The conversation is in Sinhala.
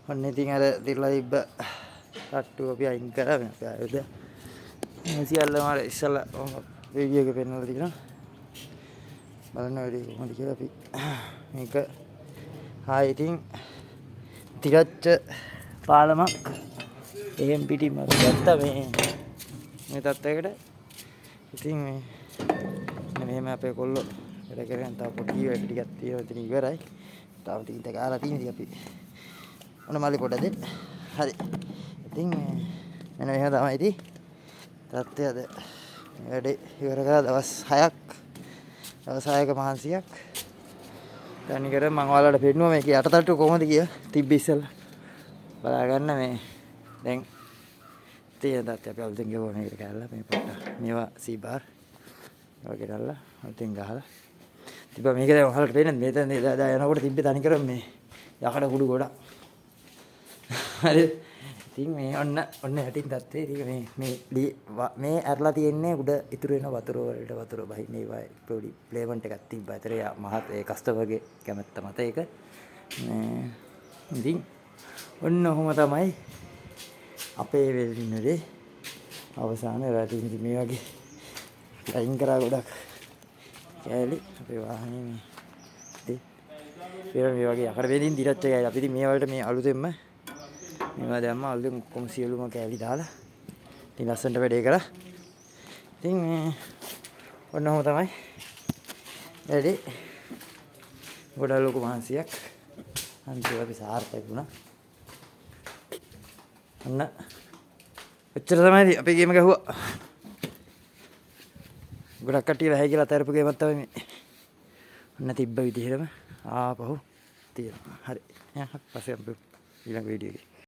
ඔන්න ඉතින් අර තිරලා තිබ්බ තට්ටු අපි අයින් කරා මේ අපි ආයුධ. මේ සියල්ලම අර ඉස්සලා වීඩියෝ එකේ පෙන්නලා තියෙනවා. බලන්න වැඩි කොහොමද කියලා අපි මේක ආයෙ ඉතින් තිරච්ච පාලමක් එහෙම් පිටින්ම අපි ගත්තා මේ තත්ත්වයකට. ඉතින් මේ මෙහෙම අපේ කොල්ලෝ වැඩ කරගෙන තව පොඩි වැඩ ටිකක් තියෙනවා. ඉතින් ඉවරයි. තව ටිකක් ගාලා තියෙන ඉතින් අපි ඔන්න මල්ලි පොඩ දෙන්න. හරි. ඉතින් මෙන්න මෙහෙම තමයි ඉතින් තත්ත්වය අද වැඩේ ඉවර කරලා දවස් 6ක් දවස් 6ක මහන්සියක්. තනිකර මම ඔයාලට පෙන්නුවා මේක යටතට්ටු කොහොමද කියලා තිබ්බ ඉස්සෙල්ලා. බලා ගන්න මේ දැන් තියෙන තත්ත්වය අපි අලුතෙන් ගෙවුවා මේකට කැල්ලා මේ පොට්ට මේවා සීබාර් වගේ දාලා අලුතෙන් ගහලා තිබ්බා. මේක දැන් ඔයාලට පේන්නේ මෙතන දා යනකොට තිබ්බේ තනිකර මේ යකඩ කුඩු ගොඩක්. හරි. ඉතින් මේ ඔන්න යටින් තත්ත්වේ ඉතින් මේ ඇරලා තියෙන්නේ උඩ ඉතුරු වෙන වතුර වලට වතුර බහින්නේ වයි පොඩි ප්ලේමන්ට් එකක් තිබ්බා. ඒතර මහත් ඒ කස්ටමර්ගේ කැමැත්ත මත ඒක ඉතින් ඔන්න ඔහොම තමයි අපේ වෙලිනරේ අවසාන රැටි මේ වගේ ලයින් කරා ගොඩක් කෑලි අපේ වාහනේ මේ වගේ යකඩ වේදින් දිරච්ච කෑලි අපි ඉතින් මේ වලට මේ අලුතෙන්ම මේවා දැම්ම අලුතෙන් ඔක්කොම සියලුම කෑලි දාලා ඉතින් ලස්සනට වැඩේ කරා. ඉතින් මේ ඔන්න ඔහොම තමයි වැඩේ. ගොඩක් ලොකු මහන්සියක් අන්තිමට අපි සාර්ථක වුණා. ඔන්න එච්චර තමයි අපි ගේම ගහුවා. ගොඩක් කට්ටිය වැහි කියලා අතහැරපු ගේමක් තමයි මේ. ඔන්න තිබ්බ විදිහටම ආපහු තියෙනවා. හරි. පස්සේ අපි ඊළඟ වීඩියෝ එකේ